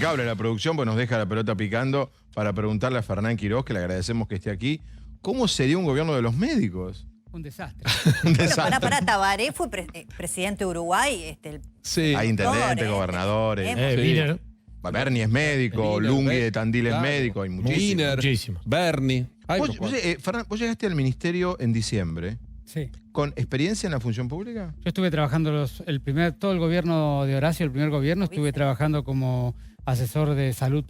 impecable la producción, pues nos deja la pelota picando para preguntarle a Fernán Quiroz, que le agradecemos que esté aquí, ¿cómo sería un gobierno de los médicos? Un desastre. Un desastre. Para Tabaré fue presidente de Uruguay. Sí. Hay intendentes, gobernadores. Wiener. Bernie es médico, Wiener, Lungui de Tandil es médico, hay muchísimos. Muchísimo. Bernie. Fernán, vos llegaste al ministerio en diciembre. Sí. ¿Con experiencia en la función pública? Yo estuve trabajando todo el gobierno de Horacio, el primer gobierno, estuve trabajando como asesor de salud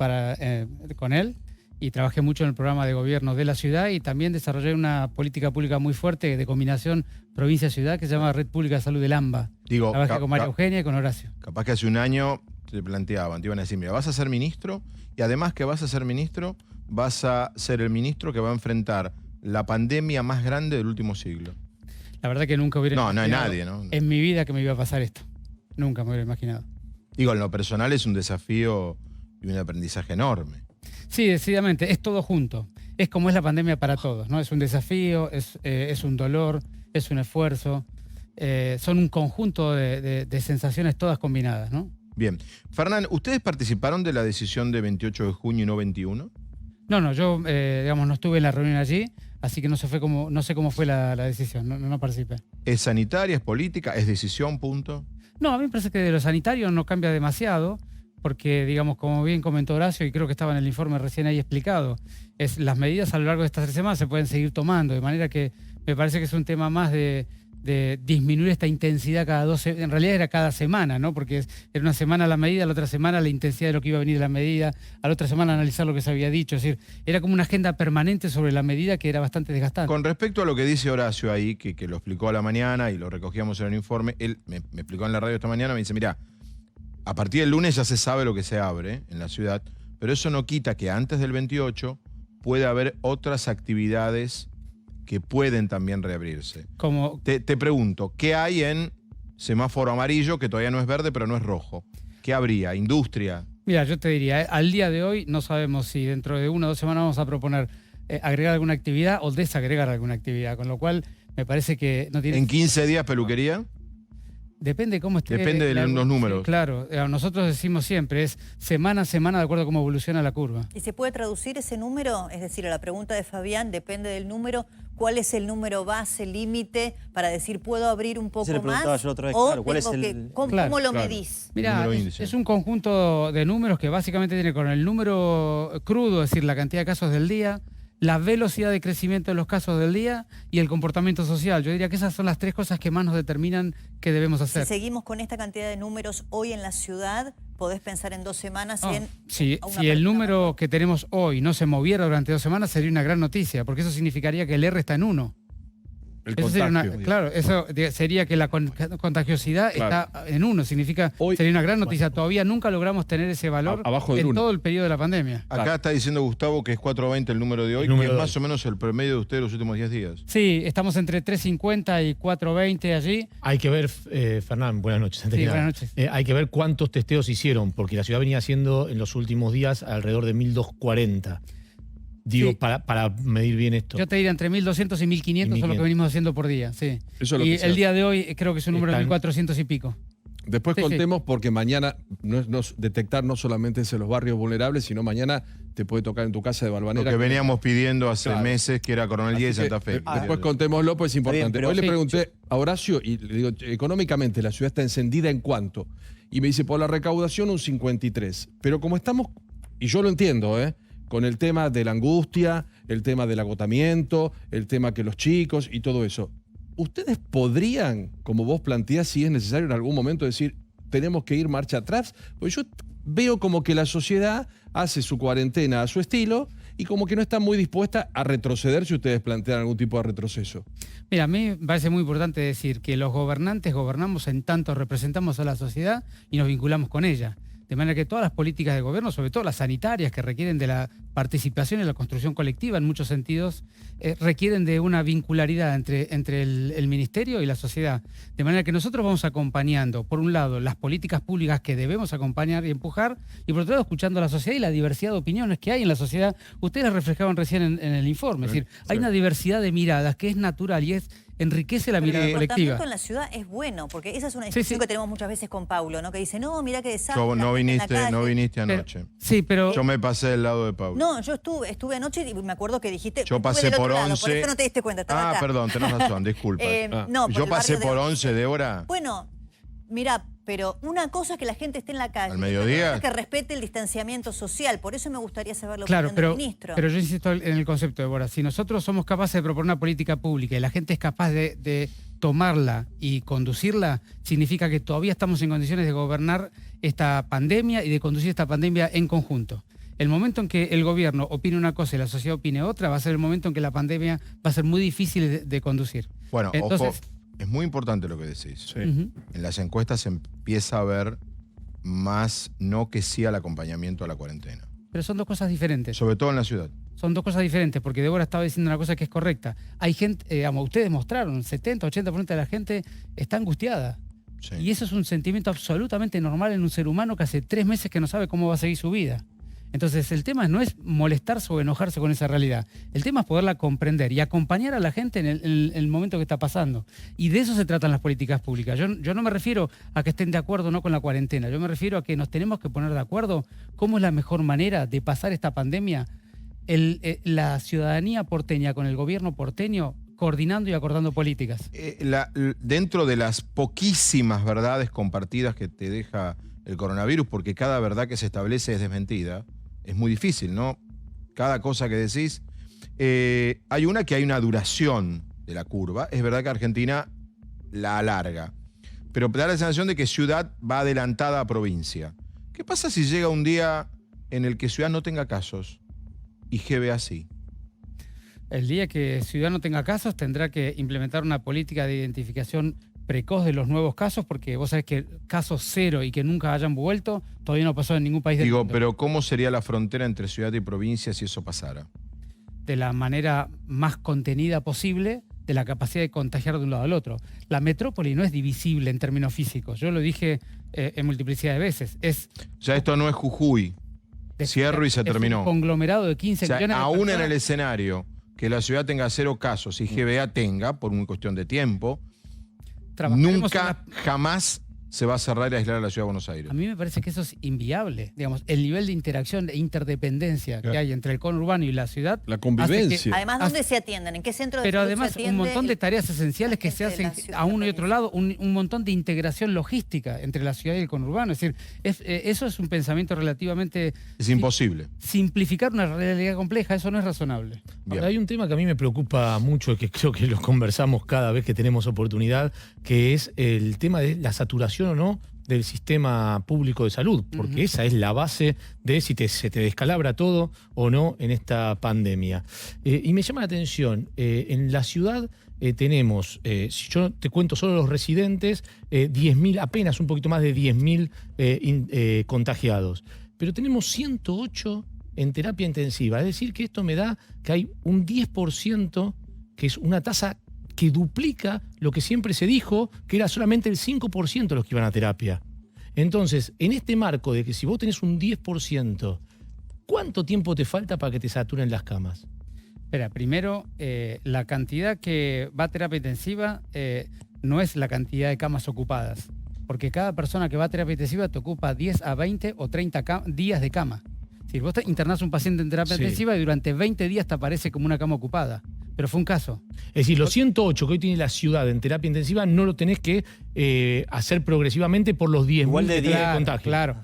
con él y trabajé mucho en el programa de gobierno de la ciudad y también desarrollé una política pública muy fuerte de combinación provincia-ciudad que se llama Red Pública de Salud del AMBA. Trabajé con María Eugenia y con Horacio. Capaz que hace un año te planteaban, te iban a decir, mira, vas a ser ministro y además que vas a ser ministro, vas a ser el ministro que va a enfrentar la pandemia más grande del último siglo. La verdad que nunca hubiera imaginado. No hay nadie, ¿no? En mi vida que me iba a pasar esto. Nunca me hubiera imaginado. Digo, en lo personal es un desafío y un aprendizaje enorme. Sí, decididamente, es todo junto. Es como es la pandemia para todos, ¿no? Es un desafío, es un dolor, es un esfuerzo. Son un conjunto de sensaciones todas combinadas, ¿no? Bien. Fernán, ¿ustedes participaron de la decisión de 28 de junio y no 21? No, yo, digamos, no estuve en la reunión allí, así que no sé cómo fue la decisión, no participé. ¿Es sanitaria, es política, es decisión, punto? No, a mí me parece que de lo sanitario no cambia demasiado, porque, digamos, como bien comentó Horacio, y creo que estaba en el informe recién ahí explicado, las medidas a lo largo de estas 3 semanas se pueden seguir tomando, de manera que me parece que es un tema más de disminuir esta intensidad en realidad era cada semana, ¿no? Porque era una semana la medida, la otra semana la intensidad de lo que iba a venir de la medida, a la otra semana analizar lo que se había dicho, es decir, era como una agenda permanente sobre la medida que era bastante desgastante. Con respecto a lo que dice Horacio ahí, que lo explicó a la mañana y lo recogíamos en el informe, él me explicó en la radio esta mañana, me dice, mira, a partir del lunes ya se sabe lo que se abre en la ciudad, pero eso no quita que antes del 28 pueda haber otras actividades que pueden también reabrirse. Te pregunto, ¿qué hay en semáforo amarillo, que todavía no es verde, pero no es rojo? ¿Qué habría? ¿Industria? Mira, yo te diría, al día de hoy no sabemos si dentro de 1 o 2 semanas vamos a proponer agregar alguna actividad o desagregar alguna actividad, con lo cual me parece que no tiene... ¿En 15 días peluquería? Depende cómo esté. Depende de los números. Sí, claro, nosotros decimos siempre, es semana a semana de acuerdo a cómo evoluciona la curva. ¿Y se puede traducir ese número? Es decir, a la pregunta de Fabián, depende del número. ¿Cuál es el número base, límite, para decir, puedo abrir un poco más? Yo otra vez, ¿O claro, ¿cuál es ¿Cómo lo medís? Mira, es un conjunto de números que básicamente tiene con el número crudo, es decir, la cantidad de casos del día, la velocidad de crecimiento de los casos del día y el comportamiento social. Yo diría que esas son las 3 cosas que más nos determinan qué debemos hacer. Si seguimos con esta cantidad de números hoy en la ciudad, ¿podés pensar en 2 semanas si el número que tenemos hoy no se moviera durante 2 semanas, sería una gran noticia, porque eso significaría que el R está en 1. Eso sería que la contagiosidad está en 1, significa sería una gran noticia. Todavía nunca logramos tener ese valor en todo el periodo de la pandemia. Acá está diciendo Gustavo que es 420 el número de hoy, que es más o menos el promedio de ustedes los últimos 10 días. Sí, estamos entre 350 y 420 allí. Hay que ver, Fernán, buenas noches. Sí, buenas noches. Hay que ver cuántos testeos hicieron, porque la ciudad venía haciendo en los últimos días alrededor de 1.240. Digo, sí, para medir bien esto. Yo te diría entre 1.200 y 1.500 son lo que venimos haciendo por día, sí. Eso es lo y que el día de hoy creo que es un número de 1.400 y pico. Después contemos, porque mañana detectar no solamente es en los barrios vulnerables, sino mañana te puede tocar en tu casa de Balvanera. Lo que veníamos pidiendo hace meses, que era Coronel Díaz y Santa Fe. Después contémoslo, pues es importante. Bien, hoy le pregunté a Horacio, y le digo, económicamente la ciudad está encendida ¿en cuánto? Y me dice, por la recaudación un 53. Pero como estamos, y yo lo entiendo, con el tema de la angustia, el tema del agotamiento, el tema que los chicos y todo eso. ¿Ustedes podrían, como vos planteás, si es necesario en algún momento decir, tenemos que ir marcha atrás? Pues yo veo como que la sociedad hace su cuarentena a su estilo y como que no está muy dispuesta a retroceder si ustedes plantean algún tipo de retroceso. Mira, a mí me parece muy importante decir que los gobernantes gobernamos en tanto representamos a la sociedad y nos vinculamos con ella. De manera que todas las políticas de gobierno, sobre todo las sanitarias, que requieren de la participación en la construcción colectiva en muchos sentidos, requieren de una vincularidad entre el ministerio y la sociedad. De manera que nosotros vamos acompañando, por un lado, las políticas públicas que debemos acompañar y empujar, y por otro lado, escuchando a la sociedad y la diversidad de opiniones que hay en la sociedad. Ustedes las reflejaban recién en el informe. Es decir, hay una diversidad de miradas que es natural y es enriquece la Pero mirada el colectiva. comportamiento en la ciudad es bueno, porque esa es una Sí, discusión sí. que tenemos muchas veces con Paulo, ¿no? Que dice, no, mira qué desastre. Yo, la no gente en la viniste, no calle". viniste Pero- anoche. sí, pero Yo me pasé del lado de Pablo. No, yo estuve anoche y me acuerdo que dijiste. Yo estuve pasé del otro por lado, 11. por eso no te diste cuenta, estaba acá. Perdón, tenés razón, disculpa. No, por Yo el pasé barrio de por 11 de hora. Bueno, mira, pero una cosa es que la gente esté en la calle. ¿Al mediodía? y otra cosa es que respete el distanciamiento social. Por eso me gustaría saber la claro, opinión del ministro. pero yo insisto en el concepto, Débora. Si nosotros somos capaces de proponer una política pública y la gente es capaz de tomarla y conducirla, significa que todavía estamos en condiciones de gobernar esta pandemia y de conducir esta pandemia en conjunto. El momento en que el gobierno opine una cosa y la sociedad opine otra, va a ser el momento en que la pandemia va a ser muy difícil de conducir. Bueno, Entonces- ojo, es muy importante lo que decís. Sí. Ujú. En las encuestas se empieza a ver más no que sí al acompañamiento a la cuarentena. Pero son dos cosas diferentes. Sobre todo en la ciudad. Son dos cosas diferentes, porque Débora estaba diciendo una cosa que es correcta. Hay gente, ustedes mostraron, 70, 80% de la gente está angustiada. Sí. Y eso es un sentimiento absolutamente normal en un ser humano que hace 3 meses que no sabe cómo va a seguir su vida. Entonces el tema no es molestarse o enojarse con esa realidad. El tema es poderla comprender y acompañar a la gente en el momento que está pasando. Y de eso se tratan las políticas públicas. Yo no me refiero a que estén de acuerdo o no con la cuarentena. Yo me refiero a que nos tenemos que poner de acuerdo cómo es la mejor manera de pasar esta pandemia. La ciudadanía porteña con el gobierno porteño coordinando y acordando políticas. Dentro de las poquísimas verdades compartidas que te deja el coronavirus, porque cada verdad que se establece es desmentida, es muy difícil, ¿no? Cada cosa que decís. Hay una duración de la curva. Es verdad que Argentina la alarga, pero da la sensación de que ciudad va adelantada a provincia. ¿Qué pasa si llega un día en el que ciudad no tenga casos y GB así? El día que Ciudad no tenga casos tendrá que implementar una política de identificación precoz de los nuevos casos, porque vos sabés que casos cero y que nunca hayan vuelto todavía no pasó en ningún país del Digo, mundo. pero ¿cómo sería la frontera entre ciudad y provincia si eso pasara? De la manera más contenida posible de la capacidad de contagiar de un lado al otro. La metrópoli no es divisible en términos físicos. Yo lo dije en multiplicidad de veces. O sea, esto no es Jujuy. Cierro y se es terminó. un conglomerado de 15 O sea, millones de aún en personas. el escenario que la ciudad tenga 0 casos y GBA tenga, por una cuestión de tiempo, Trabajaremos nunca, en jamás se va a cerrar y aislar a la ciudad de Buenos Aires. A mí me parece que eso es inviable. Digamos, el nivel de interacción e interdependencia que hay entre el conurbano y la ciudad. La hace convivencia. Además, ¿dónde se atienden? ¿En qué centro de Pero salud además se atiende un montón de el- tareas esenciales que se gente de hacen la ciudad, a uno y provincia? otro lado, un montón de integración logística entre la ciudad y el conurbano. Es decir, eso es un pensamiento relativamente... Es imposible. Simplificar una realidad compleja, eso no es razonable. Bien. Ahora, hay un tema que a mí me preocupa mucho, que creo que lo conversamos cada vez que tenemos oportunidad, que es el tema de la saturación o no del sistema público de salud, porque esa es la base de si se te descalabra todo o no en esta pandemia. Y me llama la atención, en la ciudad tenemos, si yo te cuento solo los residentes, 10.000, apenas un poquito más de 10.000 contagiados, pero tenemos 108 en terapia intensiva, es decir que esto me da que hay un 10%, que es una tasa que duplica lo que siempre se dijo, que era solamente el 5% los que iban a terapia. Entonces, en este marco de que si vos tenés un 10%, ¿cuánto tiempo te falta para que te saturen las camas? Espera, primero, la cantidad que va a terapia intensiva no es la cantidad de camas ocupadas, porque cada persona que va a terapia intensiva te ocupa 10 a 20 o 30 días de cama. Si vos internás a un paciente en terapia Sí. intensiva y durante 20 días te aparece como una cama ocupada. Pero fue un caso. Es decir, los 108 que hoy tiene la ciudad en terapia intensiva no lo tenés que hacer progresivamente por los 10.000 Igual de que tenés 10. de contagio. Claro,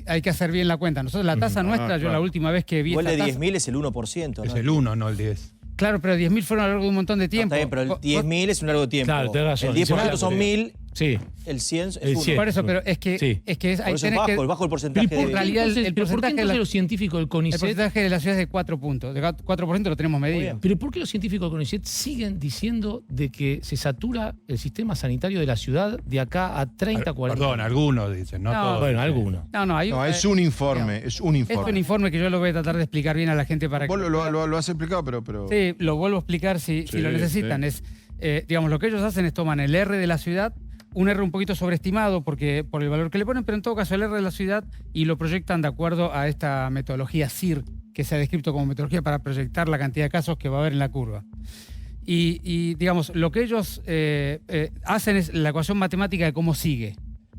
hay que hacer bien la cuenta. Nosotros la tasa nuestra, yo claro. la última vez que vi Igual esa de tasa- 10.000 es el 1%, ¿no? Es el 1, no el 10. Claro, pero 10.000 fueron a lo largo de un montón de No, tiempo. está bien, pero el Vos- 10.000 es un largo tiempo. Claro, tenés razón. El 10% Sí, son claro. 1.000, Sí. el 100 es El 1. 100. Por eso, pero es que, Sí. es que es, Por ahí eso es tenés que... bajo el porcentaje Pero ¿por de... qué En realidad, entonces, el pero ¿por qué porcentaje de entonces la- los científicos del El CONICET porcentaje de la ciudad es de 4 puntos. De 4% lo tenemos medido. bien. Pero ¿por qué los científicos del CONICET siguen diciendo de que se satura el sistema sanitario de la ciudad de acá a 30, 40? Perdón, algunos dicen, no, No, todos. Bueno, algunos. No, hay No, es un informe, es un Es un informe. informe que yo lo voy a tratar de explicar bien a la gente para que... Vos lo has explicado, pero... Sí, lo vuelvo a explicar si Sí, lo necesitan. sí. Es, digamos, lo que ellos hacen es toman el R de la ciudad, un R un poquito sobreestimado por el valor que le ponen, pero en todo caso el R de la ciudad y lo proyectan de acuerdo a esta metodología CIR, que se ha descrito como metodología para proyectar la cantidad de casos que va a haber en la curva. Y digamos, lo que ellos hacen es la ecuación matemática de cómo sigue.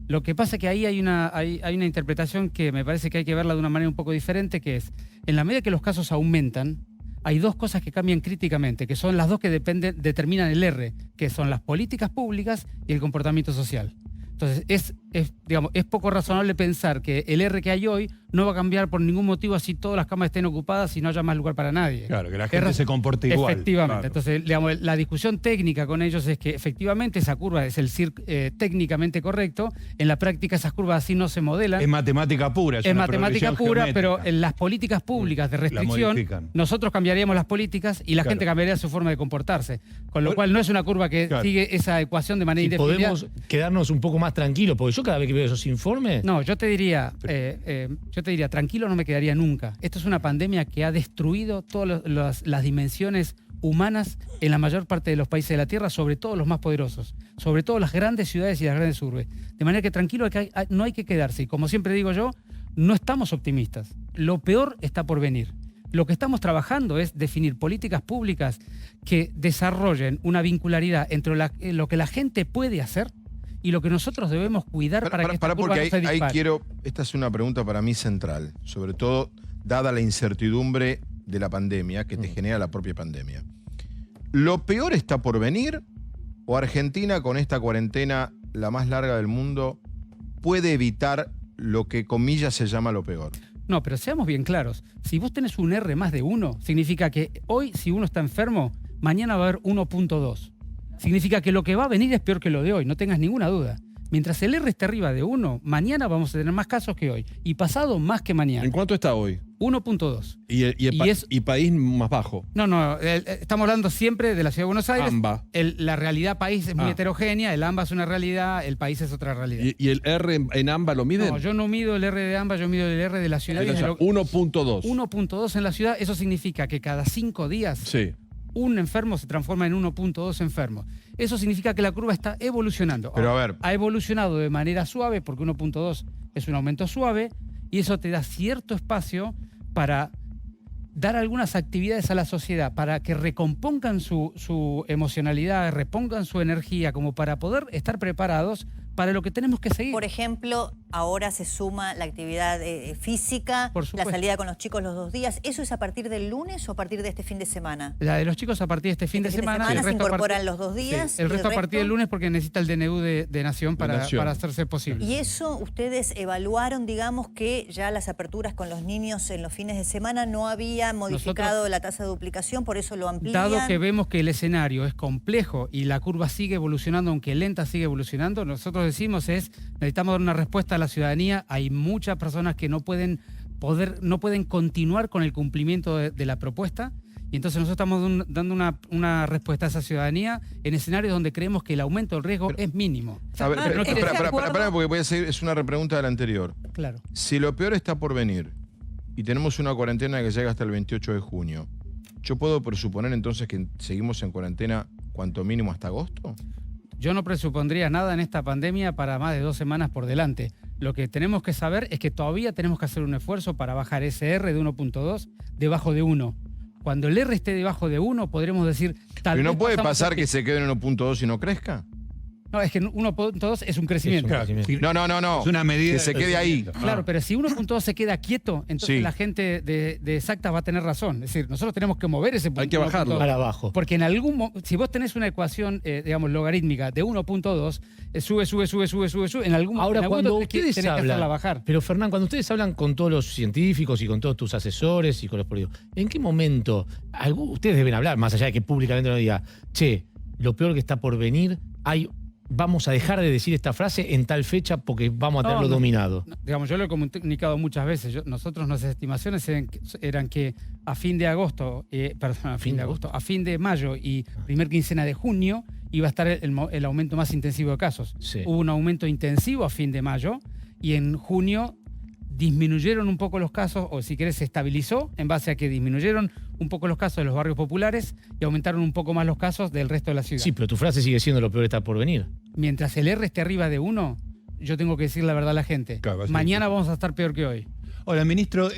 Lo que pasa es que ahí hay una interpretación que me parece que hay que verla de una manera un poco diferente, que es, en la medida que los casos aumentan, hay dos cosas que cambian críticamente, que son las dos que determinan el R, que son las políticas públicas y el comportamiento social. Entonces, es poco razonable pensar que el R que hay hoy no va a cambiar por ningún motivo así todas las camas estén ocupadas y no haya más lugar para nadie. Claro, que la gente se comporte igual. Efectivamente. Claro. Entonces, digamos, la discusión técnica con ellos es que efectivamente esa curva es el CIR técnicamente correcto. En la práctica esas curvas así no se modelan. Es matemática pura. Es matemática progresión pura, pero geométrica. en las políticas públicas de restricción, modifican. nosotros cambiaríamos las políticas y la Claro. gente cambiaría su forma de comportarse. Con lo cual no es una curva que Claro. sigue esa ecuación de manera Y indefinida. podemos quedarnos un poco más tranquilos, porque yo cada vez que veo esos informes, No, yo te diría, tranquilo no me quedaría nunca. Esto es una pandemia que ha destruido todas las dimensiones humanas en la mayor parte de los países de la Tierra, sobre todo los más poderosos, sobre todo las grandes ciudades y las grandes urbes. De manera que tranquilo, no hay que quedarse. Y como siempre digo yo, no estamos optimistas. Lo peor está por venir. Lo que estamos trabajando es definir políticas públicas que desarrollen una vincularidad entre lo que la gente puede hacer y lo que nosotros debemos cuidar para que esta curva porque no se ahí dispare. esta es una pregunta para mí central, sobre todo dada la incertidumbre de la pandemia que te genera la propia pandemia. ¿Lo peor está por venir o Argentina con esta cuarentena, la más larga del mundo, puede evitar lo que comillas se llama lo peor? No, pero seamos bien claros. Si vos tenés un R más de 1, significa que hoy, si uno está enfermo, mañana va a haber 1.2. Significa que lo que va a venir es peor que lo de hoy, no tengas ninguna duda. Mientras el R esté arriba de 1, mañana vamos a tener más casos que hoy. Y pasado más que mañana. ¿En cuánto está hoy? 1.2. Y país más bajo. No, estamos hablando siempre de la Ciudad de Buenos Aires. AMBA. La realidad país es muy Ah. heterogénea, el AMBA es una realidad, el país es otra realidad. ¿Y el R en AMBA lo miden? No, yo no mido el R de AMBA, yo mido el R de la ciudad. O sea, 1.2. 1.2 en la ciudad, eso significa que cada 5 días Sí. un enfermo se transforma en 1.2 enfermos. Eso significa que la curva está evolucionando. Pero Ahora, a ver. ha evolucionado de manera suave, porque 1.2 es un aumento suave, y eso te da cierto espacio para dar algunas actividades a la sociedad, para que recompongan su emocionalidad, repongan su energía, como para poder estar preparados para lo que tenemos que seguir. Por ejemplo, ahora se suma la actividad física, Por la supuesto. salida con los chicos los 2 días. ¿Eso es a partir del lunes o a partir de este fin de semana? La de los chicos a partir de este fin de semana. se el resto a incorporan partir- los 2 días. Sí, el y resto a partir del lunes porque necesita el DNU de Nación para hacerse posible. Y eso, ustedes evaluaron, digamos, que ya las aperturas con los niños en los fines de semana no había modificado la tasa de duplicación, por eso lo amplían. Dado que vemos que el escenario es complejo y la curva sigue evolucionando, aunque lenta sigue evolucionando, nosotros decimos necesitamos dar una respuesta a la ciudadanía. Hay muchas personas que no pueden continuar con el cumplimiento de la propuesta. Y entonces nosotros estamos dando una respuesta a esa ciudadanía en escenarios donde creemos que el aumento del riesgo es mínimo. A ver, Ah, pero, ¿estás de espera, acuerdo? porque voy a seguir, es una repregunta de la anterior. Claro. Si lo peor está por venir y tenemos una cuarentena que llega hasta el 28 de junio, ¿yo puedo presuponer entonces que seguimos en cuarentena cuanto mínimo hasta agosto? Yo no presupondría nada en esta pandemia para más de 2 semanas por delante. Lo que tenemos que saber es que todavía tenemos que hacer un esfuerzo para bajar ese R de 1.2 debajo de 1. Cuando el R esté debajo de 1, podremos decir... Pero no puede pasamos pasar el que pico. se quede en 1.2 y no crezca. No, es que 1.2 es un crecimiento. Claro, sí. No. Es una medida Que se quede ahí. Claro, pero si 1.2 se queda quieto, entonces Sí. la gente de exactas va a tener razón. Es decir, nosotros tenemos que mover ese punto. Hay que bajarlo. 1.2. para abajo. Porque en si vos tenés una ecuación, digamos, logarítmica de 1.2, sube, en algún Ahora, en algún cuando momento ustedes tenés que hablan, hacerla bajar. pero Fernán, cuando ustedes hablan con todos los científicos y con todos tus asesores y con los políticos, ¿en qué momento ustedes deben hablar, más allá de que públicamente no diga, che, lo peor que está por venir, vamos a dejar de decir esta frase en tal fecha porque vamos a tenerlo dominado? No, digamos, yo lo he comunicado muchas veces. Nosotros nuestras estimaciones eran que a fin de agosto, a fin de mayo y primer quincena de junio iba a estar el aumento más intensivo de casos. Sí. Hubo un aumento intensivo a fin de mayo y en junio disminuyeron un poco los casos, o si querés se estabilizó en base a que disminuyeron un poco los casos de los barrios populares y aumentaron un poco más los casos del resto de la ciudad. Sí, pero tu frase sigue siendo lo peor está por venir. Mientras el R esté arriba de 1, yo tengo que decir la verdad a la gente. Claro, va a ser Mañana difícil. vamos a estar peor que hoy. Hola, ministro.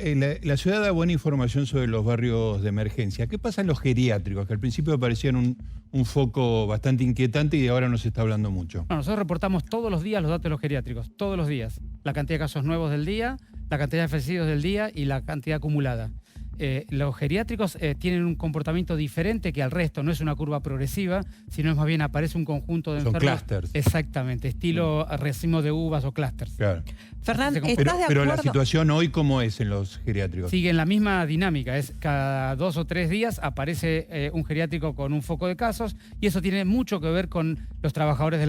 La ciudad da buena información sobre los barrios de emergencia. ¿Qué pasa en los geriátricos? Que al principio parecían un foco bastante inquietante y ahora no se está hablando mucho. No, nosotros reportamos todos los días los datos de los geriátricos, todos los días. La cantidad de casos nuevos del día, la cantidad de fallecidos del día y la cantidad acumulada. Los geriátricos tienen un comportamiento diferente que al resto, no es una curva progresiva, sino es más bien aparece un conjunto de Son enfermos. clústers. Exactamente, estilo racimo de uvas o clústeres. Claro. Fernán, Pero- ¿estás de Pero la acuerdo? situación hoy, ¿cómo es en los geriátricos? Sigue en la misma dinámica, es cada 2 o 3 días aparece un geriátrico con un foco de casos y eso tiene mucho que ver con los trabajadores de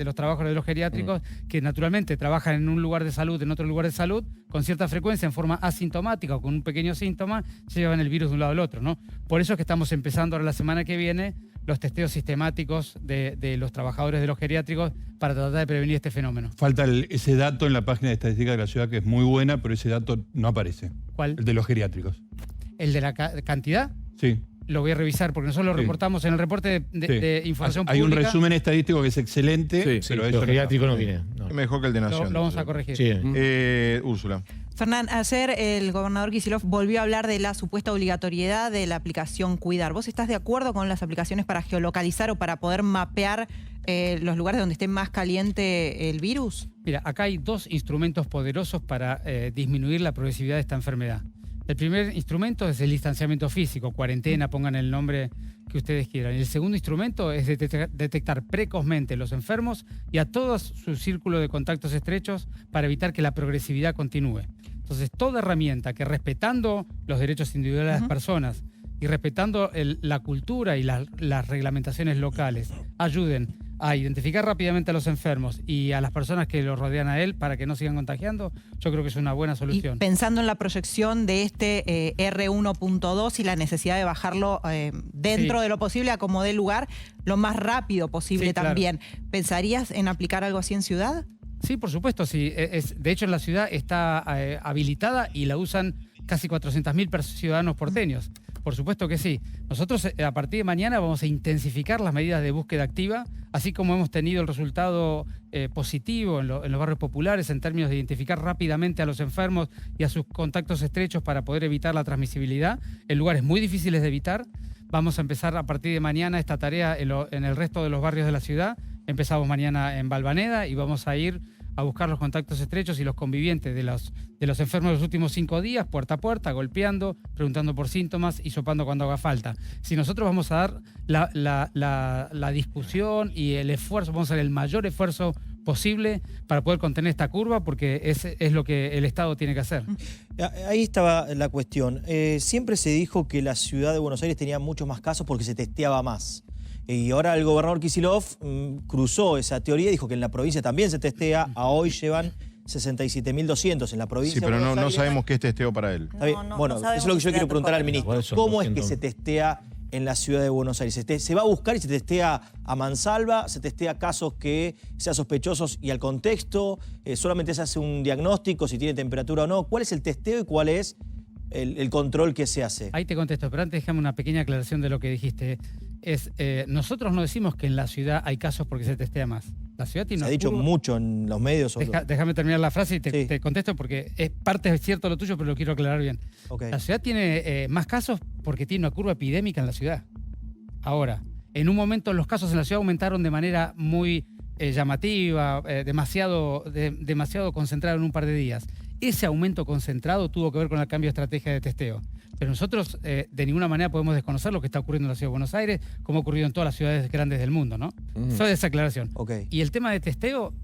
los trabajadores de los geriátricos que naturalmente trabajan en un lugar de salud, en otro lugar de salud, con cierta frecuencia en forma asintomática o con un pequeño síntoma, se llevan el virus de un lado al otro, ¿no? Por eso es que estamos empezando ahora la semana que viene los testeos sistemáticos de los trabajadores de los geriátricos para tratar de prevenir este fenómeno. Falta ese dato en la página de estadística de la ciudad que es muy buena, pero ese dato no aparece. ¿Cuál? El de los geriátricos. ¿El de la cantidad? Sí. Lo voy a revisar porque nosotros lo Sí. reportamos en el reporte Sí. de información Hay un pública. resumen estadístico que es excelente, Sí, pero sí, eso Los geriátricos no vienen. no. Es mejor que el de Nación. Lo vamos a corregir. Sí. Úrsula. Fernán, ayer el gobernador Kicillof volvió a hablar de la supuesta obligatoriedad de la aplicación Cuidar. ¿Vos estás de acuerdo con las aplicaciones para geolocalizar o para poder mapear los lugares donde esté más caliente el virus? Mira, acá hay 2 instrumentos poderosos para disminuir la progresividad de esta enfermedad. El primer instrumento es el distanciamiento físico, cuarentena, pongan el nombre que ustedes quieran. Y el segundo instrumento es detectar precozmente los enfermos y a todo su círculo de contactos estrechos para evitar que la progresividad continúe. Entonces, toda herramienta que respetando los derechos individuales de las personas y respetando la cultura y las reglamentaciones locales ayuden a identificar rápidamente a los enfermos y a las personas que los rodean a él para que no sigan contagiando, yo creo que es una buena Y solución. pensando en la proyección de este R1.2 y la necesidad de bajarlo dentro Sí. de lo posible a como dé lugar, lo más rápido posible Sí, claro. también. ¿Pensarías en aplicar algo así en ciudad? Sí, por supuesto, sí. De hecho, en la ciudad está habilitada y la usan casi 400.000 ciudadanos porteños. Por supuesto que sí. Nosotros a partir de mañana vamos a intensificar las medidas de búsqueda activa, así como hemos tenido el resultado positivo en los barrios populares en términos de identificar rápidamente a los enfermos y a sus contactos estrechos para poder evitar la transmisibilidad en lugares muy difíciles de evitar. Vamos a empezar a partir de mañana esta tarea en el resto de los barrios de la ciudad. Empezamos mañana en Valvaneda y vamos a ir a buscar los contactos estrechos y los convivientes de los enfermos de los últimos 5 días, puerta a puerta, golpeando, preguntando por síntomas y sopando cuando haga falta. Si nosotros vamos a dar la discusión y el esfuerzo, vamos a hacer el mayor esfuerzo posible para poder contener esta curva, porque es lo que el Estado tiene que hacer. Ahí estaba la cuestión. Siempre se dijo que la ciudad de Buenos Aires tenía muchos más casos porque se testeaba más. Y ahora el gobernador Kicillof cruzó esa teoría y dijo que en la provincia también se testea. A hoy llevan 67.200 en la provincia Sí, pero de Buenos no Aires. sabemos qué es testeo para él. Está bien. Bueno, sabemos eso es lo que yo ese quiero dato preguntar al correcto. ministro. Por eso, ¿Cómo es que 200. se testea en la ciudad de Buenos Aires? ¿Se va a buscar y se testea a mansalva? ¿Se testea casos que sean sospechosos y al contexto? ¿Solamente se hace un diagnóstico si tiene temperatura o no? ¿Cuál es el testeo y cuál es el control que se hace? Ahí te contesto, pero antes déjame una pequeña aclaración de lo que dijiste. Nosotros no decimos que en la ciudad hay casos porque se testea más. La ciudad tiene Se ha una dicho curva. mucho en los medios. Déjame terminar la frase y Sí. te contesto porque es parte es cierto lo tuyo, pero lo quiero aclarar bien. Ok. La ciudad tiene más casos porque tiene una curva epidémica en la ciudad. Ahora, en un momento los casos en la ciudad aumentaron de manera muy llamativa, demasiado concentrado en un par de días. Ese aumento concentrado tuvo que ver con el cambio de estrategia de testeo. Pero nosotros de ninguna manera podemos desconocer lo que está ocurriendo en la ciudad de Buenos Aires, como ha ocurrido en todas las ciudades grandes del mundo, ¿no? Eso es esa aclaración. Ok. Y el tema de testeo,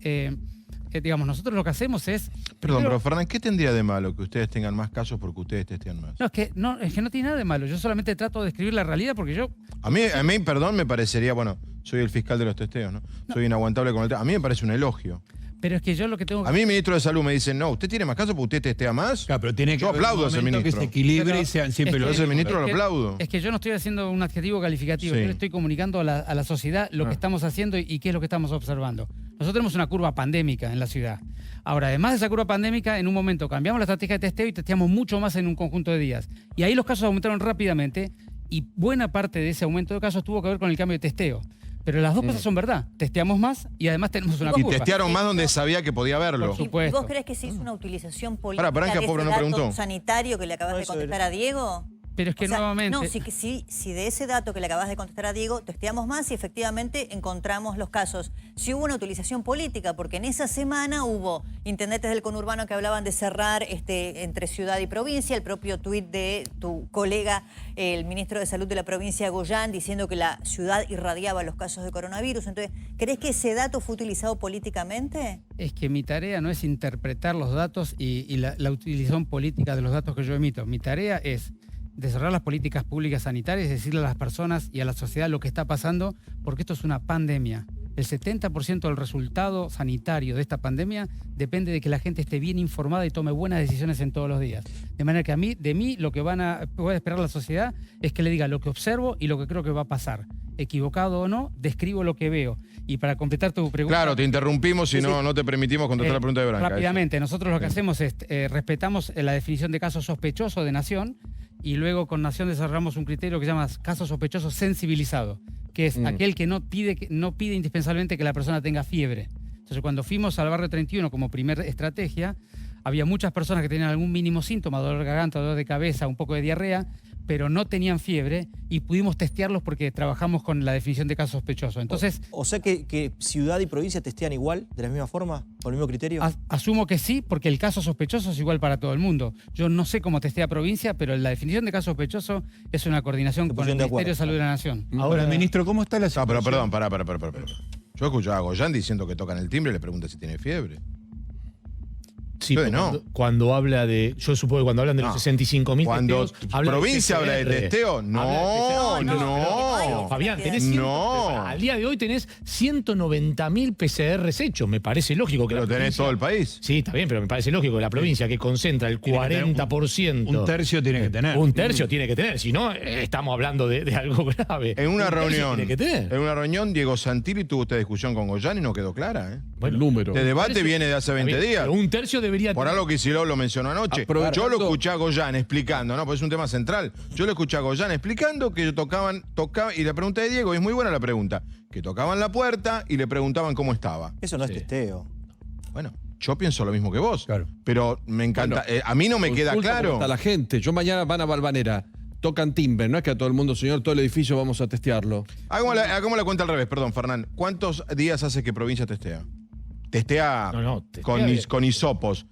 digamos, nosotros lo que hacemos es... Perdón, primero- pero Fernán, ¿qué tendría de malo que ustedes tengan más casos porque ustedes testean más? No, es que no tiene nada de malo. Yo solamente trato de describir la realidad porque yo... A mí, perdón, me parecería, bueno, soy el fiscal de los testeos, ¿no? Soy inaguantable con el tema. A mí me parece un elogio. Pero es que yo lo que tengo que... A mí el ministro de Salud me dice, no, ¿usted tiene más casos porque usted testea más? Claro, pero tiene que Yo haber aplaudo un a ese momento que ministro. se equilibre Pero y sean siempre es los que- Ese ministro lo es que- aplaudo. Es que yo no estoy haciendo un adjetivo calificativo, Sí. yo le estoy comunicando a la sociedad lo que estamos haciendo y qué es lo que estamos observando. Nosotros tenemos una curva pandémica en la ciudad. Ahora, además de esa curva pandémica, en un momento cambiamos la estrategia de testeo y testeamos mucho más en un conjunto de días. Y ahí los casos aumentaron rápidamente y buena parte de ese aumento de casos tuvo que ver con el cambio de testeo. Pero las dos cosas son verdad. Testeamos más y además tenemos una Y curva. testearon más donde sabía que podía verlo. Por supuesto. ¿Vos crees que se hizo una utilización política Branca, de pobre, ese no dato preguntó. sanitario que le acabas No, de eso contestar a Diego? Pero es que O sea, nuevamente... No, si de ese dato que le acabas de contestar a Diego, testeamos más y efectivamente encontramos los casos. Si hubo una utilización política, porque en esa semana hubo intendentes del conurbano que hablaban de cerrar entre ciudad y provincia, el propio tuit de tu colega, el ministro de Salud de la provincia, Goyán, diciendo que la ciudad irradiaba los casos de coronavirus. Entonces, ¿crees que ese dato fue utilizado políticamente? Es que mi tarea no es interpretar los datos y la utilización política de los datos que yo emito. Mi tarea es desarrollar las políticas públicas sanitarias, decirle a las personas y a la sociedad lo que está pasando, porque esto es una pandemia. El 70% del resultado sanitario de esta pandemia depende de que la gente esté bien informada y tome buenas decisiones en todos los días. De manera que de mí lo que puede esperar la sociedad es que le diga lo que observo y lo que creo que va a pasar. Equivocado o no, describo lo que veo. Y para completar tu pregunta... Claro, te interrumpimos y no te permitimos contestar la pregunta de Branca. Rápidamente, nosotros lo que hacemos es respetamos la definición de caso sospechoso de Nación y luego con Nación desarrollamos un criterio que se llama caso sospechoso sensibilizado, que es aquel que no pide indispensablemente que la persona tenga fiebre. Entonces, cuando fuimos al barrio 31 como primera estrategia, había muchas personas que tenían algún mínimo síntoma, dolor de garganta, dolor de cabeza, un poco de diarrea, pero no tenían fiebre y pudimos testearlos porque trabajamos con la definición de caso sospechoso. Entonces, O sea que ciudad y provincia testean igual, de la misma forma, con el mismo criterio. asumo que sí, porque el caso sospechoso es igual para todo el mundo. Yo no sé cómo testea provincia, pero la definición de caso sospechoso es una coordinación con el Ministerio de Salud de la Nación. Ahora, ministro, ¿cómo está la No, situación? pero perdón, pará. Yo escuchaba a Goyán diciendo que tocan el timbre y le pregunta si tiene fiebre. Sí, Ustedes no. cuando habla de. Yo supongo que cuando hablan de los 65.000 Cuando testeos. habla de provincia habla de PCR. testeo, Habla no, de PCR. no. Fabián, tenés No. al día de hoy tenés 190.000 PCRs hechos. Me parece lógico que Pero la tenés provincia- todo el país. Sí, está bien, pero me parece lógico que la provincia que concentra el Tiene que tener 40%. un tercio tiene que tener. Un tercio tiene que tener. Si no, estamos hablando de algo grave. En una Un tercio reunión, Tiene que tener. Diego Santilli tuvo esta discusión con Goyán y no quedó clara. ¿eh? Bueno, el número. Este debate tercio- viene de hace 20 Está bien, días. pero un tercio debería Por tener. algo que Kicillof lo mencionó anoche. Yo lo escuché a Goyán explicando, ¿no? Pues es un tema central. Yo lo escuché a Goyán explicando que tocaban, y la pregunta de Diego, es muy buena la pregunta, que tocaban la puerta y le preguntaban cómo estaba. Eso no es testeo. Bueno, yo pienso lo mismo que vos. Claro. Pero me encanta. A mí no me queda Consulta cómo claro. está la gente. Yo mañana van a Balvanera. Tocan timbre, no es que a todo el mundo, señor, todo el edificio vamos a testearlo. Hagamos la cuenta al revés, perdón, Fernán. ¿Cuántos días hace que provincia testea? Testea, con hisopos.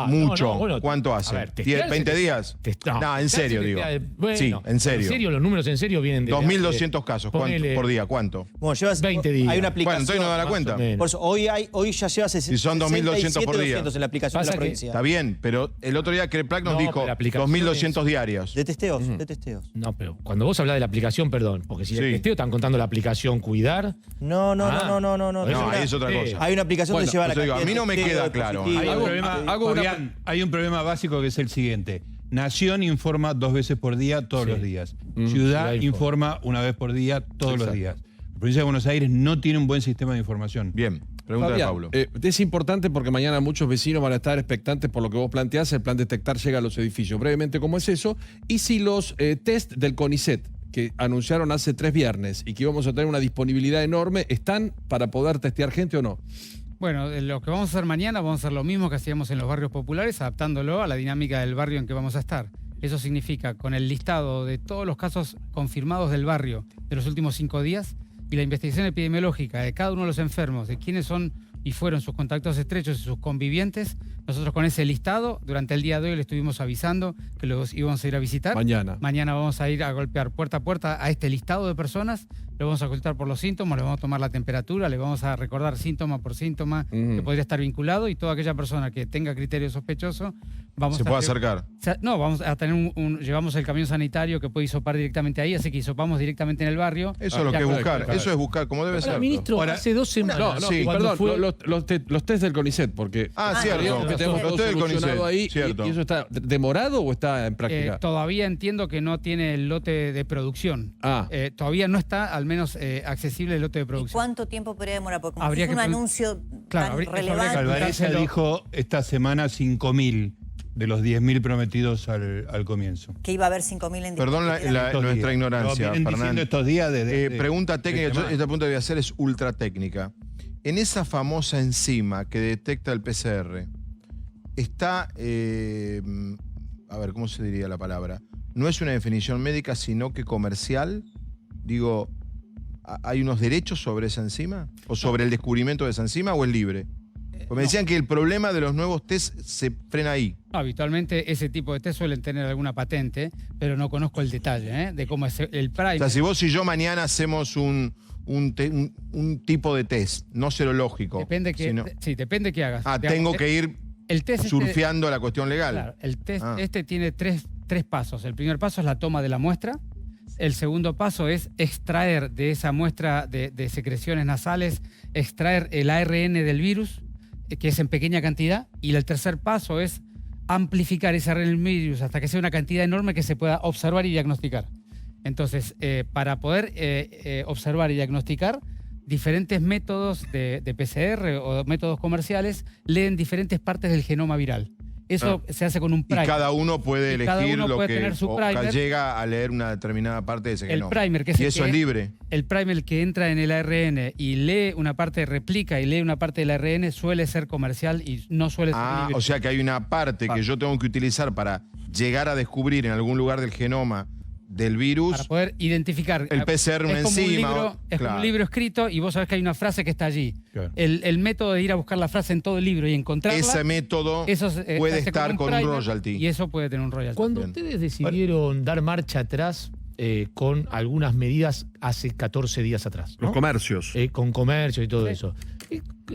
Mucho. no, bueno, ¿Cuánto a hace? ver, testearse, 20 días. No, en serio, digo. Bueno, Sí, en serio. En serio, los números en serio vienen de. 2.200 casos. ¿Cuánto ponele- por día? ¿Cuánto? Bueno, llevas 20 días. Hay una Bueno, aplicación. entonces no da la Más cuenta. o menos. Por eso, hoy ya lleva 60, Si son 2.200 por día. 200 en la aplicación de Pasa la que- provincia. Está bien, pero el otro día Creplac nos No, dijo pero la aplicación 2.200 diarios. De testeos, de testeos. No, pero cuando vos hablas de la aplicación, perdón, porque si Sí. el testeo están contando la aplicación Cuidar. No. Ah. No, No, ahí es otra Sí. cosa. Hay una aplicación Bueno, que lleva la por eso digo, cantidad a mí no me de testeo, queda de claro. positivos. Hay un problema, Fabián, hay un problema básico que es el siguiente. Nación informa 2 veces por día, todos los días. Ciudad Ciudad informa 1 vez por día, todos los Exacto. días. La provincia de Buenos Aires no tiene un buen sistema de información. Bien, pregunta de Fabián, Pablo. es importante porque mañana muchos vecinos van a estar expectantes por lo que vos planteás. El plan detectar llega a los edificios. Brevemente, ¿cómo es eso? Y si los test del CONICET, que anunciaron hace 3 viernes y que íbamos a tener una disponibilidad enorme, ¿están para poder testear gente o no? Bueno, lo que vamos a hacer mañana, vamos a hacer lo mismo que hacíamos en los barrios populares, adaptándolo a la dinámica del barrio en que vamos a estar. Eso significa, con el listado de todos los casos confirmados del barrio de los últimos 5 días y la investigación epidemiológica de cada uno de los enfermos, de quiénes son y fueron sus contactos estrechos y sus convivientes, nosotros con ese listado, durante el día de hoy le estuvimos avisando que los íbamos a ir a visitar. Mañana. Mañana vamos a ir a golpear puerta a puerta a este listado de personas, le vamos a ocultar por los síntomas, le vamos a tomar la temperatura, le vamos a recordar síntoma por síntoma que podría estar vinculado y toda aquella persona que tenga criterio sospechoso, vamos Se a puede acercar. No, vamos a tener llevamos el camión sanitario que puede hisopar directamente ahí, así que hisopamos directamente en el barrio. Eso es lo Ya que es con- buscar. Eso es buscar como debe Ahora, ser. ministro, Ahora- hace 2 semanas. sí, cuando perdón, fue- los test del CONICET, porque Cierto. sabíamos que tenemos Los todo test del solucionado CONICET, ahí. cierto. ¿Y eso está demorado o está en práctica? Todavía entiendo que no tiene el lote de producción. Ah. Todavía no está, al menos, accesible el lote de ¿Y producción. cuánto tiempo podría demorar? Porque como Habría es un que anuncio Claro, tan habría- eso habría que relevante. Alvareza Dárselo. dijo esta semana 5.000. de los 10.000 prometidos al comienzo. Que iba a haber 5.000 en Perdón Estos nuestra días. ignorancia, Lo vienen Fernán. diciendo estos días Pregunta técnica, semana. esta pregunta que voy a hacer es ultra técnica. En esa famosa enzima que detecta el PCR, está, a ver, ¿cómo se diría la palabra? No es una definición médica, sino que comercial. Digo, ¿hay unos derechos sobre esa enzima? ¿O sobre el descubrimiento de esa enzima o es libre? Porque me decían que el problema de los nuevos test se frena ahí. No, habitualmente ese tipo de test suelen tener alguna patente, pero no conozco el detalle de cómo es el primer. O sea, si vos y yo mañana hacemos un tipo de test, no serológico. Depende que, sino- depende que hagas. Ah, Digamos, tengo que ir el test surfeando la cuestión legal. Claro, el test Ah. tiene tres pasos. El primer paso es la toma de la muestra. El segundo paso es extraer de esa muestra de secreciones nasales, extraer el ARN del virus, que es en pequeña cantidad. Y el tercer paso es amplificar ese ARN del virus hasta que sea una cantidad enorme que se pueda observar y diagnosticar. Entonces, para poder observar y diagnosticar, diferentes métodos de PCR o métodos comerciales leen diferentes partes del genoma viral. Eso se hace con un Y primer. cada uno puede Y cada elegir uno lo puede que tener su o primer. llega a leer una determinada parte de ese El genoma. primer, que es y el eso que- es libre. El primer que entra en el ARN y lee una parte, replica y lee una parte del ARN, suele ser comercial y no suele ser Ah, libre. o sea que hay una parte que yo tengo que utilizar para llegar a descubrir en algún lugar del genoma del virus. Para poder identificar. El PCR, una es como enzima, Un libro, es como claro. un libro escrito y vos sabés que hay una frase que está allí. Claro. El método de ir a buscar la frase en todo el libro y encontrarla. Ese método eso puede se hace estar con un primer royalty. Y eso puede tener un royalty. Cuando Bien. ustedes decidieron dar marcha atrás con algunas medidas hace 14 días atrás, ¿no? Los comercios. Con comercio y todo Sí. eso.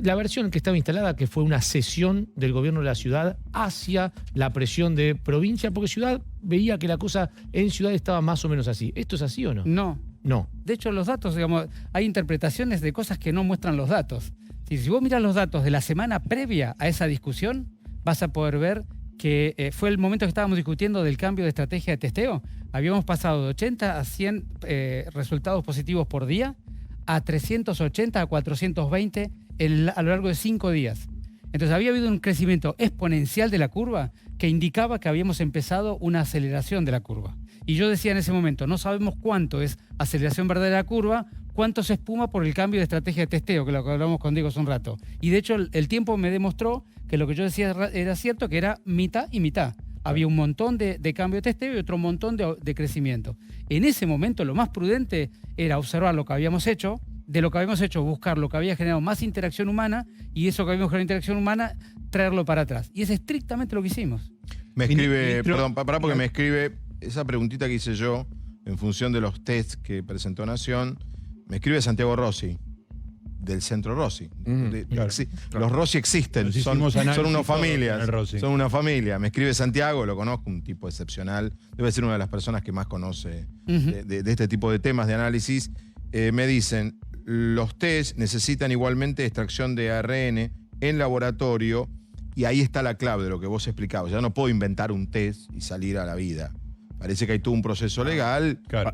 La versión que estaba instalada, que fue una cesión del gobierno de la ciudad hacia la presión de provincia, porque ciudad veía que la cosa en ciudad estaba más o menos así. ¿Esto es así o no? No. No. De hecho, los datos, digamos, hay interpretaciones de cosas que no muestran los datos. Si vos miras los datos de la semana previa a esa discusión, vas a poder ver que fue el momento que estábamos discutiendo del cambio de estrategia de testeo. Habíamos pasado de 80 a 100 resultados positivos por día a 380 a 420 a lo largo de 5 días. Entonces había habido un crecimiento exponencial de la curva que indicaba que habíamos empezado una aceleración de la curva. Y yo decía en ese momento, no sabemos cuánto es aceleración verdadera de la curva, cuánto se espuma por el cambio de estrategia de testeo, que lo que hablamos con Diego hace un rato. Y de hecho el tiempo me demostró que lo que yo decía era cierto, que era mitad y mitad. Había un montón de cambio de testeo y otro montón de crecimiento. En ese momento lo más prudente era observar lo que habíamos hecho, de lo que habíamos hecho buscar lo que había generado más interacción humana y eso que habíamos generado interacción humana traerlo para atrás. Y es estrictamente lo que hicimos. Me escribe, Ministro- perdón, pará porque me escribe esa preguntita que hice yo en función de los tests que presentó Nación. Me escribe Santiago Rossi, del Centro Rossi. claro. Los Rossi existen, Nos son hicimos análisis una todos con familia. el Rossi. Son una familia. Me escribe Santiago, lo conozco, un tipo excepcional. Debe ser una de las personas que más conoce de este tipo de temas de análisis. Me dicen, los test necesitan igualmente extracción de ARN en laboratorio y ahí está la clave de lo que vos explicabas. Ya no puedo inventar un test y salir a la vida. Parece que hay todo un proceso legal. Claro,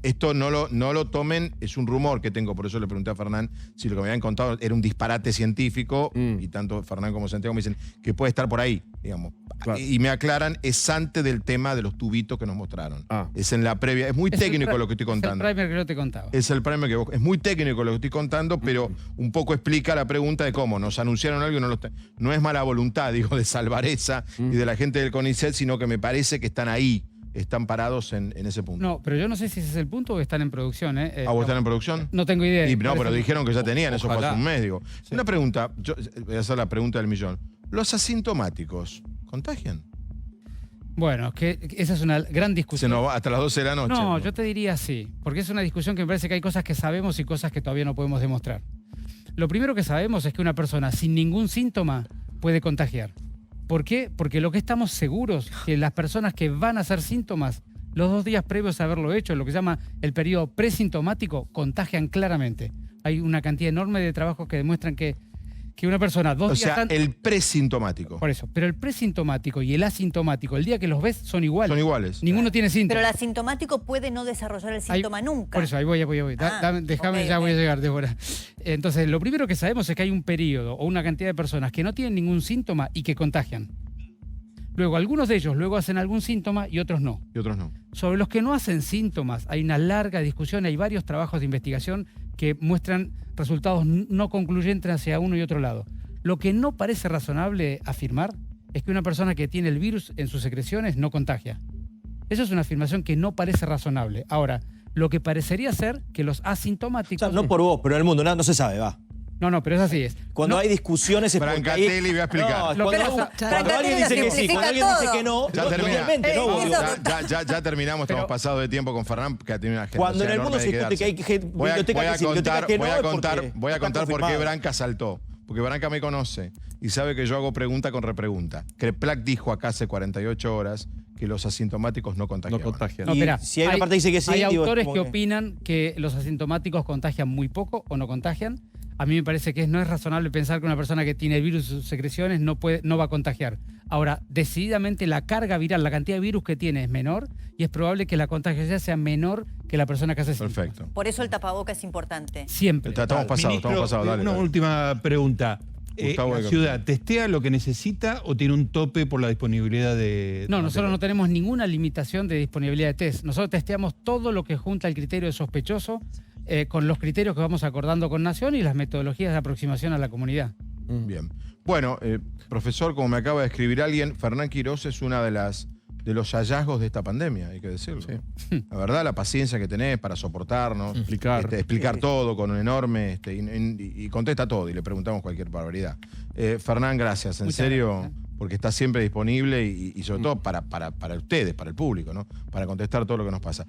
Esto no lo tomen, es un rumor que tengo, por eso le pregunté a Fernán si lo que me habían contado era un disparate científico, y tanto Fernán como Santiago me dicen que puede estar por ahí, digamos. Claro. Y me aclaran, es antes del tema de los tubitos que nos mostraron. Ah. Es en la previa, es muy Es el técnico lo que estoy contando. Es el primer que yo te contaba. Es el primer que vos. Es muy técnico lo que estoy contando, pero un poco explica la pregunta de cómo nos anunciaron algo y no es mala voluntad, digo, de Salvareza y de la gente del CONICET, sino que me parece que están ahí, están parados en ese punto. No, pero yo no sé si ese es el punto o están en producción. ¿A vos están en producción? No tengo idea. Y no, Por pero eso- dijeron que ya tenían, eso fue Ojalá. hace un mes, digo. Una pregunta, yo voy a hacer la pregunta del millón. ¿Los asintomáticos contagian? Bueno, que esa es una gran Se discusión. nos va hasta las 12 de la noche. No, yo te diría sí, porque es una discusión que me parece que hay cosas que sabemos y cosas que todavía no podemos demostrar. Lo primero que sabemos es que una persona sin ningún síntoma puede contagiar. ¿Por qué? Porque lo que estamos seguros que las personas que van a hacer síntomas los 2 días previos a haberlo hecho, lo que se llama el periodo presintomático, contagian claramente. Hay una cantidad enorme de trabajos que demuestran que una persona 2 O días sea, antes... el presintomático. Por eso, pero el presintomático y el asintomático, el día que los ves, son iguales. Son iguales. Ninguno tiene Pero síntomas. el asintomático puede no desarrollar el síntoma nunca. Por eso, ahí voy. Déjame, ok, ya voy a ok. llegar, Débora. Entonces, lo primero que sabemos es que hay un periodo o una cantidad de personas que no tienen ningún síntoma y que contagian. Luego, algunos de ellos luego hacen algún síntoma y otros no. Y otros no. Sobre los que no hacen síntomas, hay una larga discusión, hay varios trabajos de investigación que muestran resultados no concluyentes hacia uno y otro lado. Lo que no parece razonable afirmar es que una persona que tiene el virus en sus secreciones no contagia. Esa es una afirmación que no parece razonable. Ahora, lo que parecería ser que los O asintomáticos... sea, no por vos, pero en el mundo, no se sabe, va. No, pero es así es. Cuando No, hay discusiones es porque Brancatelli va a explicar. No, Lo que cuando, pasa- cuando alguien dice que sí, cuando alguien dice que no, Ya termina. totalmente, ¿no? Eso- Digo, Ya terminamos, Pero- estamos pasados de tiempo con Fernán, que ha tenido una agenda Cuando en el enorme mundo se de discute que hay quedarse. bibliotecas que sí, bibliotecas que no, es porque voy a está contar por qué confirmado. Branca saltó. Porque Branca me conoce y sabe que yo hago pregunta con repregunta. Kreplak dijo acá hace 48 horas que los asintomáticos no No contagiaban. contagian. No, Y espera, si hay una parte que dice que sí, hay digo, es autores como que que- opinan que los asintomáticos contagian muy poco o no contagian. A mí me parece que no es razonable pensar que una persona que tiene el virus en sus secreciones no va a contagiar. Ahora, decididamente la carga viral, la cantidad de virus que tiene es menor y es probable que la contagiosidad sea menor que la persona que hace síntomas. Perfecto. Por eso el tapaboca es importante. Siempre. Estamos pasados, Ministro, dale. una dale. última pregunta. Gustavo ¿La de ciudad testea lo que necesita o tiene un tope por la disponibilidad de No, nosotros material? no tenemos ninguna limitación de disponibilidad de test. Nosotros testeamos todo lo que junta el criterio de sospechoso con los criterios que vamos acordando con Nación y las metodologías de aproximación a la comunidad. Bien. Bueno, profesor, como me acaba de escribir alguien, Fernán Quirós es una de los hallazgos de esta pandemia, hay que decirlo. La verdad, la paciencia que tenés para soportarnos, explicar todo con un enorme, y contesta todo, y le preguntamos cualquier barbaridad. Fernán, gracias, en Muchas serio, gracias. porque está siempre disponible y sobre todo para ustedes, para el público, ¿no? Para contestar todo lo que nos pasa.